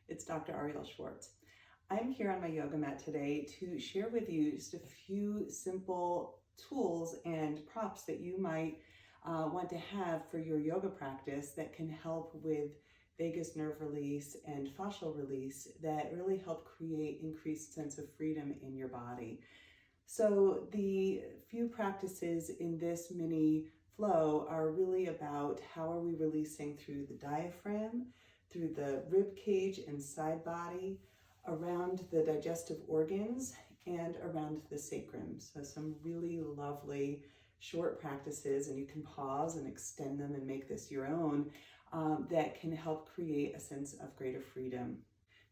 It's Dr. Ariel Schwartz. I'm here on my yoga mat today to share with you just a few simple tools and props that you might want to have for your yoga practice that can help with vagus nerve release and fascial release that really help create increased sense of freedom in your body. So the few practices in this mini flow are really about how are we releasing through the diaphragm, through the rib cage and side body, around the digestive organs, and around the sacrum. So some really lovely short practices, and you can pause and extend them and make this your own, that can help create a sense of greater freedom.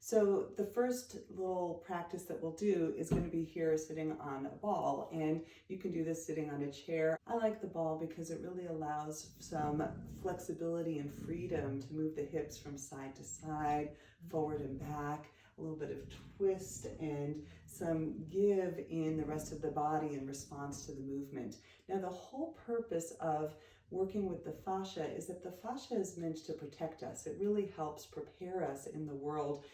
So the first little practice that we'll do is going to be here sitting on a ball, and you can do this sitting on a chair. I like the ball because it really allows some flexibility and freedom to move the hips from side to side, forward and back, a little bit of twist and some give in the rest of the body in response to the movement. Now, the whole purpose of working with the fascia is that the fascia is meant to protect us. It really helps prepare us in the world.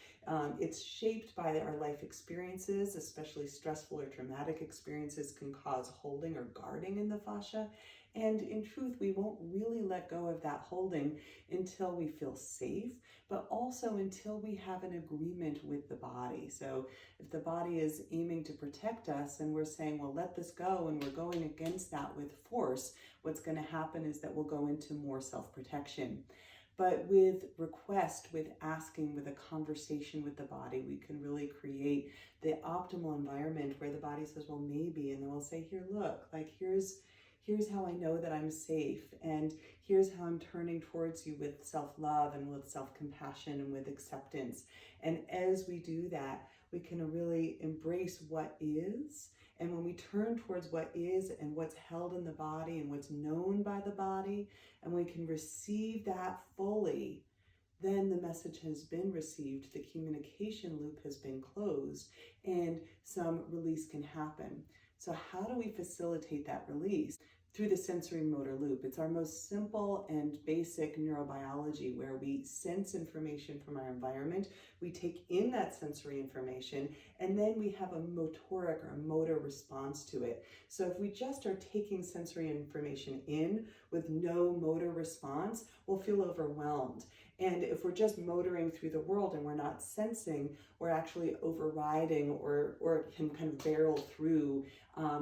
It's shaped by our life experiences, especially stressful or traumatic experiences can cause holding or guarding in the fascia. And in truth, we won't really let go of that holding until we feel safe, but also until we have an agreement with the body. So if the body is aiming to protect us and we're saying, well, let this go, and we're going against that with force, what's going to happen is that we'll go into more self-protection. But with request, with asking, with a conversation with the body, we can really create the optimal environment where the body says, well, maybe, and then we'll say, here, look, like here's how I know that I'm safe, and here's how I'm turning towards you with self-love and with self-compassion and with acceptance. And as we do that, we can really embrace what is. And when we turn towards what is and what's held in the body and what's known by the body, and we can receive that fully, then the message has been received, the communication loop has been closed, and some release can happen. So how do we facilitate that release? Through the sensory motor loop. It's our most simple and basic neurobiology, where we sense information from our environment, we take in that sensory information, and then we have a motoric or a motor response to it. So if we just are taking sensory information in with no motor response, we'll feel overwhelmed. And if we're just motoring through the world and we're not sensing, we're actually overriding or can kind of barrel through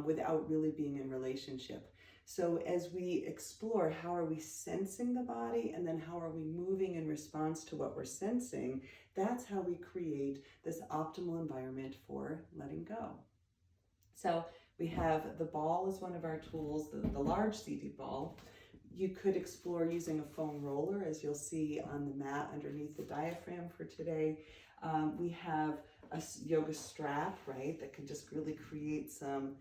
without really being in relationship. So as we explore how are we sensing the body, and then how are we moving in response to what we're sensing, that's how we create this optimal environment for letting go. So we have the ball as one of our tools, the large seated ball. You could explore using a foam roller, as you'll see on the mat underneath the diaphragm for today. We have a yoga strap, right, that can just really create some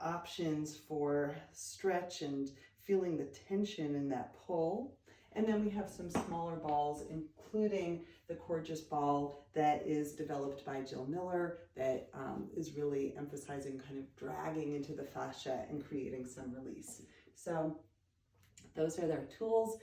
options for stretch and feeling the tension in that pull. And then we have some smaller balls, including the gorgeous ball that is developed by Jill Miller, that is really emphasizing kind of dragging into the fascia and creating some release. So those are their tools.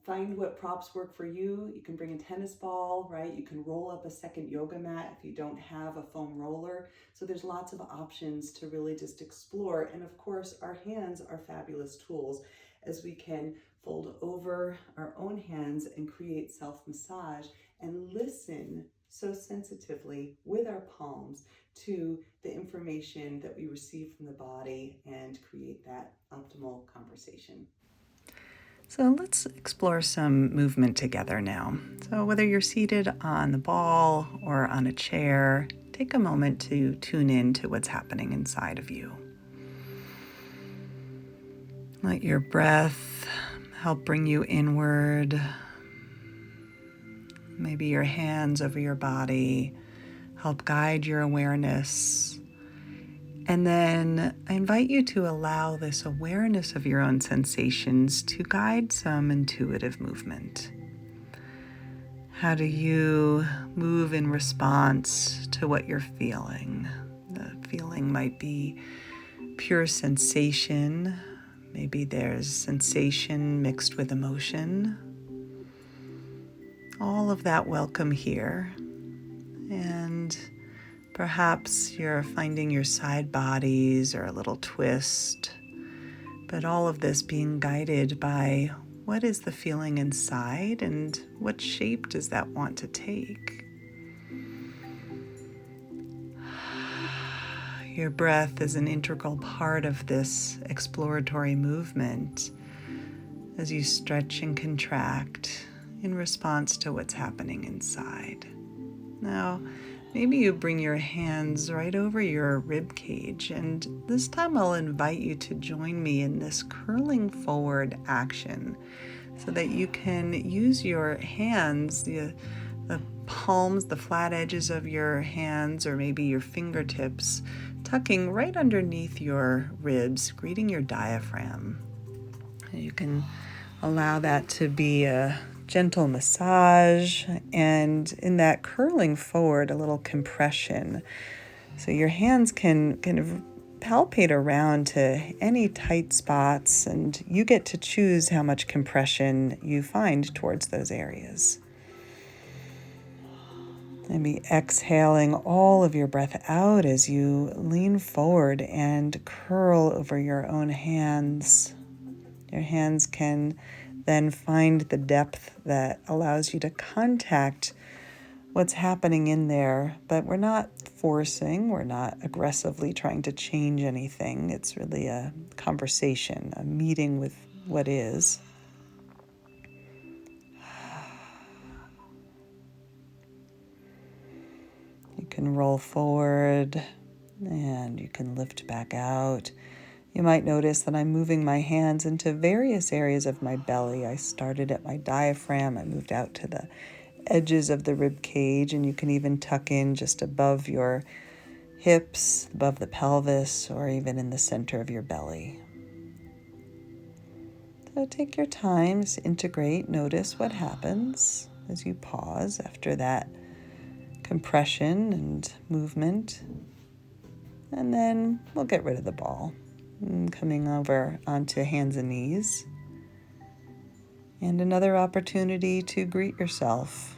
Find what props work for you. You can bring a tennis ball, right? You can roll up a second yoga mat if you don't have a foam roller. So there's lots of options to really just explore. And of course, our hands are fabulous tools, as we can fold over our own hands and create self-massage and listen so sensitively with our palms to the information that we receive from the body and create that optimal conversation. So let's explore some movement together now. So whether you're seated on the ball or on a chair, take a moment to tune in to what's happening inside of you. Let your breath help bring you inward. Maybe your hands over your body help guide your awareness. And then I invite you to allow this awareness of your own sensations to guide some intuitive movement. How do you move in response to what you're feeling? The feeling might be pure sensation. Maybe there's sensation mixed with emotion. all of that welcome here. And perhaps you're finding your side bodies or a little twist, but all of this being guided by what is the feeling inside and what shape does that want to take. Your breath is an integral part of this exploratory movement as you stretch and contract in response to what's happening inside. Now, maybe you bring your hands right over your rib cage, and this time I'll invite you to join me in this curling forward action so that you can use your hands, the palms, the flat edges of your hands, or maybe your fingertips, tucking right underneath your ribs, greeting your diaphragm. You can allow that to be a gentle massage, and in that curling forward, a little compression. So your hands can kind of palpate around to any tight spots, and you get to choose how much compression you find towards those areas. Maybe exhaling all of your breath out as you lean forward and curl over your own hands. Your hands can then find the depth that allows you to contact what's happening in there, but we're not forcing, we're not aggressively trying to change anything. It's really a conversation, a meeting with what is. You can roll forward and you can lift back out. You might notice that I'm moving my hands into various areas of my belly. I started at my diaphragm, I moved out to the edges of the rib cage, and you can even tuck in just above your hips, above the pelvis, or even in the center of your belly. So take your time to integrate. Notice what happens as you pause after that compression and movement. And then we'll get rid of the ball. Coming over onto hands and knees. And another opportunity to greet yourself.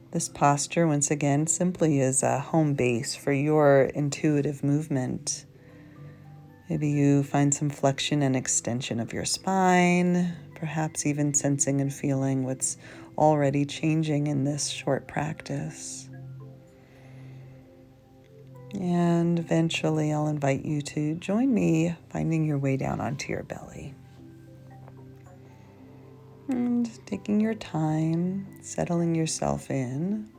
This posture, once again, simply is a home base for your intuitive movement. Maybe you find some flexion and extension of your spine, perhaps even sensing and feeling what's already changing in this short practice. And eventually I'll invite you to join me finding your way down onto your belly. And taking your time, settling yourself in.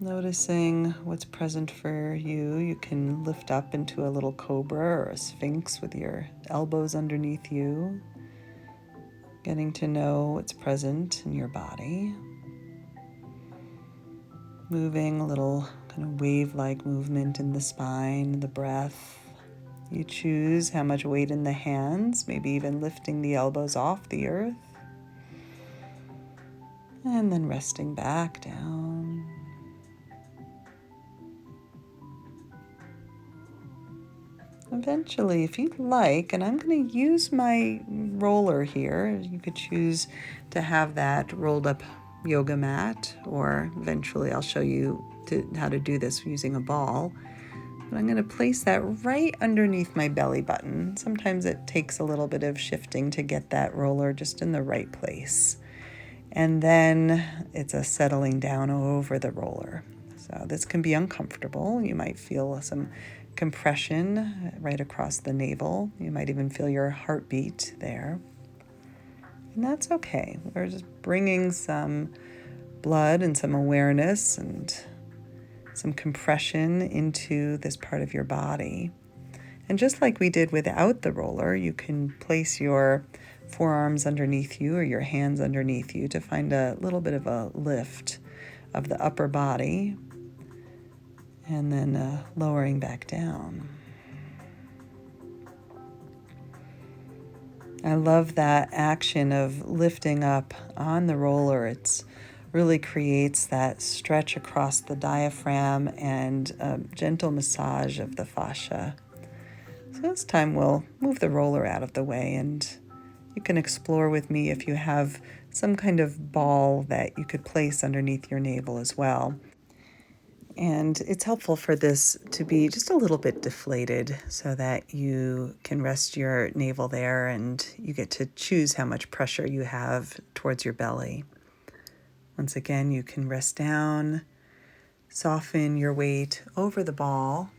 Noticing what's present for you. You can lift up into a little cobra or a sphinx with your elbows underneath you. Getting to know what's present in your body. Moving a little kind of wave-like movement in the spine, the breath. You choose how much weight in the hands, maybe even lifting the elbows off the earth. And then resting back down. Eventually, if you'd like, and I'm going to use my roller here, you could choose to have that rolled up yoga mat, or eventually I'll show you how to do this using a ball. But I'm going to place that right underneath my belly button. Sometimes it takes a little bit of shifting to get that roller just in the right place. And then it's a settling down over the roller. So this can be uncomfortable. You might feel some compression right across the navel. You might even feel your heartbeat there. And that's okay. We're just bringing some blood and some awareness and some compression into this part of your body. And just like we did without the roller, you can place your forearms underneath you or your hands underneath you to find a little bit of a lift of the upper body, and then lowering back down. I love that action of lifting up on the roller. It's really creates that stretch across the diaphragm and a gentle massage of the fascia. So this time we'll move the roller out of the way and You can explore with me if you have some kind of ball that you could place underneath your navel as well. And it's helpful for this to be just a little bit deflated so that you can rest your navel there and you get to choose how much pressure you have towards your belly. Once again, you can rest down, soften your weight over the ball,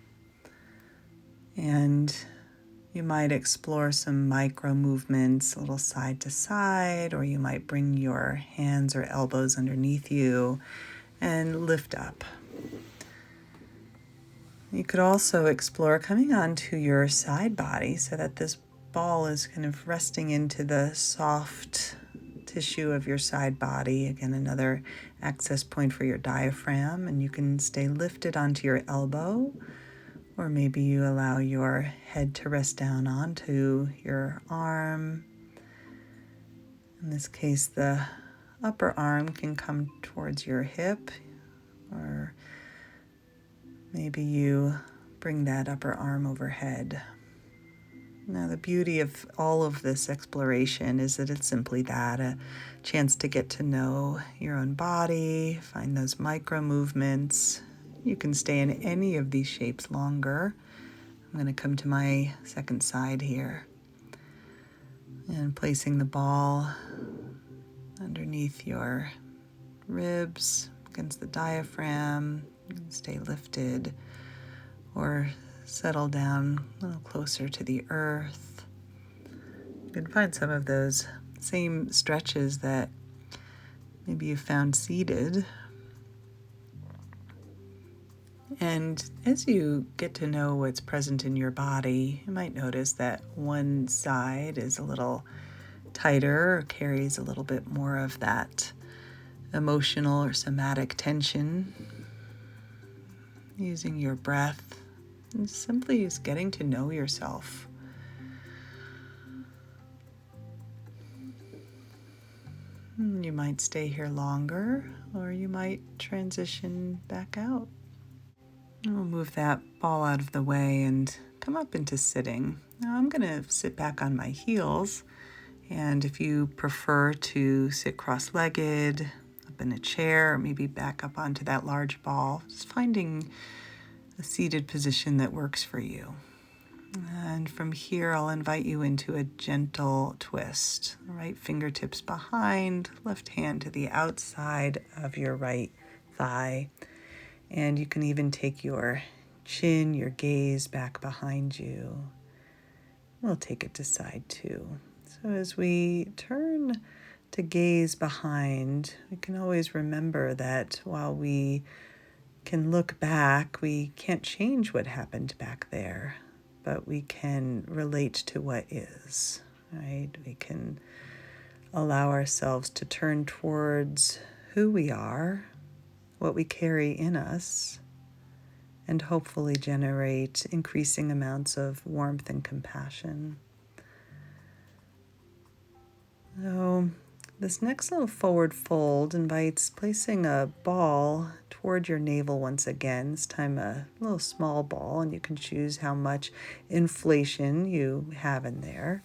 and you might explore some micro movements, a little side to side, or you might bring your hands or elbows underneath you and lift up. You could also explore coming onto your side body so that this ball is kind of resting into the soft tissue of your side body. Again, another access point for your diaphragm, and you can stay lifted onto your elbow, or maybe you allow your head to rest down onto your arm. In this case, the upper arm can come towards your hip, or maybe you bring that upper arm overhead. Now, the beauty of all of this exploration is that it's simply that, a chance to get to know your own body, find those micro movements. You can stay in any of these shapes longer. I'm going to come to my second side here and placing the ball underneath your ribs, against the diaphragm. Stay lifted or settle down a little closer to the earth. You can find some of those same stretches that maybe you found seated. And as you get to know what's present in your body, you might notice that one side is a little tighter or carries a little bit more of that emotional or somatic tension. Using your breath and simply is getting to know yourself. You might stay here longer, or you might transition back out. We'll move that ball out of the way and come up into sitting. Now I'm going to sit back on my heels, and if you prefer to sit cross-legged, up in a chair, or maybe back up onto that large ball, just finding a seated position that works for you. And from here, I'll invite you into a gentle twist. Right fingertips behind, left hand to the outside of your right thigh. And you can even take your chin, your gaze back behind you. We'll take it to side two. So as we turn to gaze behind, we can always remember that while we can look back, we can't change what happened back there, but we can relate to what is, right? We can allow ourselves to turn towards who we are, what we carry in us, and hopefully generate increasing amounts of warmth and compassion. So this next little forward fold invites placing a ball toward your navel once again, this time a little small ball, and you can choose how much inflation you have in there.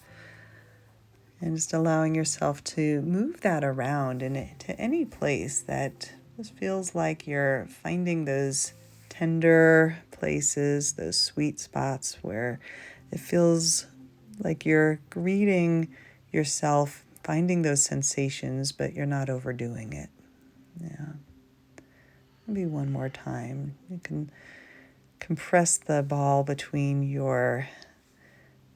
And just allowing yourself to move that around to any place that just feels like you're finding those tender places, those sweet spots where it feels like you're greeting yourself, finding those sensations, but you're not overdoing it. Yeah. Maybe one more time. You can compress the ball between your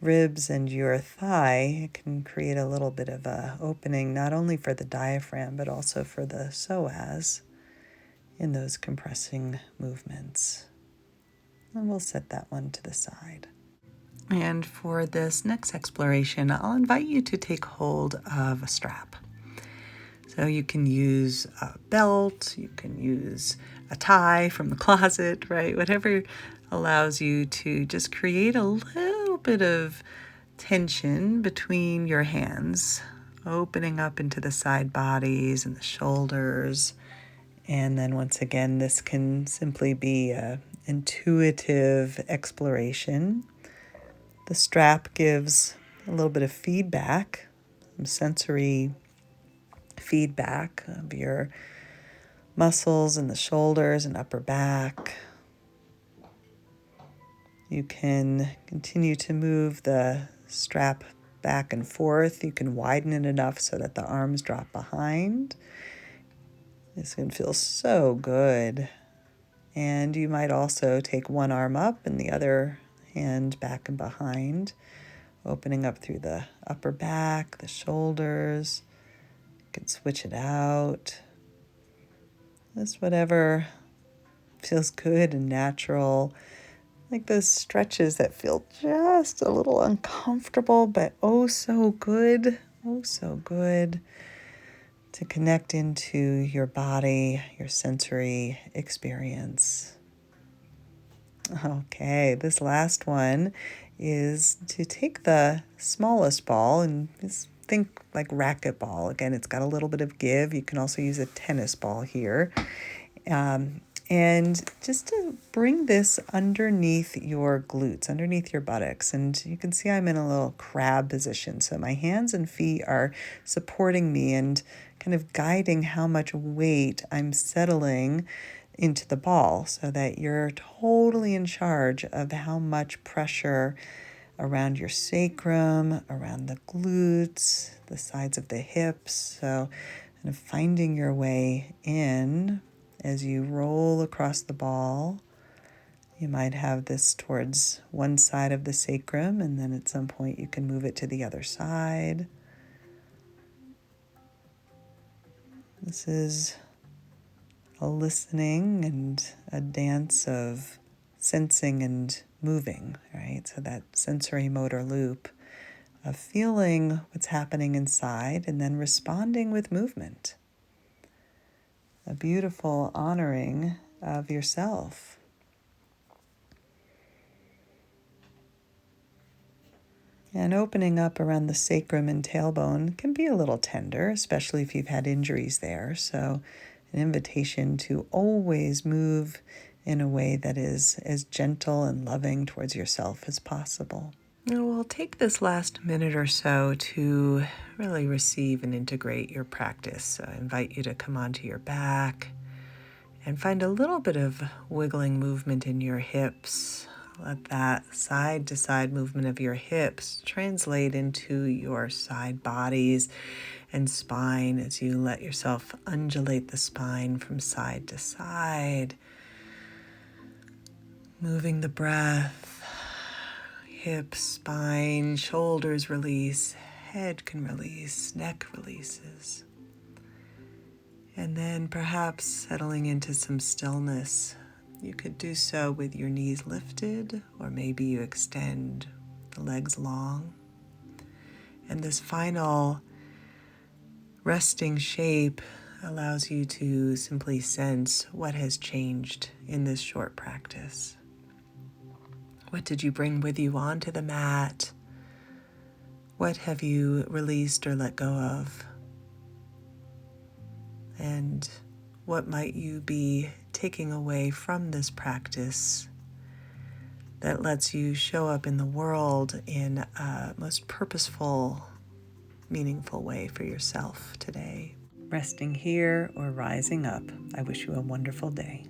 ribs and your thigh. It can create a little bit of a opening, not only for the diaphragm, but also for the psoas in those compressing movements. And we'll set that one to the side. And for this next exploration, I'll invite you to take hold of a strap. So you can use a belt, you can use a tie from the closet, right? Whatever allows you to just create a little bit of tension between your hands, opening up into the side bodies and the shoulders. And then once again, this can simply be an intuitive exploration. The strap gives a little bit of feedback some sensory feedback of your muscles in the shoulders and upper back. You can continue to move the strap back and forth. You can widen it enough so that the arms drop behind. This can feel so good. And you might also take one arm up and the other hand back and behind, opening up through the upper back, the shoulders. You can switch it out. Just whatever feels good and natural. Like those stretches that feel just a little uncomfortable, but oh so good, to connect into your body, your sensory experience. Okay, this last one is to take the smallest ball and just think like racquetball. Again, it's got a little bit of give. You can also use a tennis ball here. And just to bring this underneath your glutes, underneath your buttocks. And you can see I'm in a little crab position. So my hands and feet are supporting me and kind of guiding how much weight I'm settling into the ball so that you're totally in charge of how much pressure around your sacrum, around the glutes, the sides of the hips. So kind of finding your way in as you roll across the ball. You might have this towards one side of the sacrum, and then at some point you can move it to the other side. This is a listening and a dance of sensing and moving, right? So that sensory motor loop of feeling what's happening inside and then responding with movement. A beautiful honoring of yourself. And opening up around the sacrum and tailbone can be a little tender, especially if you've had injuries there. So an invitation to always move in a way that is as gentle and loving towards yourself as possible. Now we'll take this last minute or so to really receive and integrate your practice. So I invite you to come onto your back and find a little bit of wiggling movement in your hips. Let that side-to-side movement of your hips translate into your side bodies and spine as you let yourself undulate the spine from side to side. Moving the breath, hips, spine, shoulders release, head can release, neck releases. And then perhaps settling into some stillness. You could do so with your knees lifted, or maybe you extend the legs long. And this final resting shape allows you to simply sense what has changed in this short practice. What did you bring with you onto the mat? What have you released or let go of? And what might you be taking away from this practice that lets you show up in the world in a most purposeful, meaningful way for yourself today? Resting here or rising up, I wish you a wonderful day.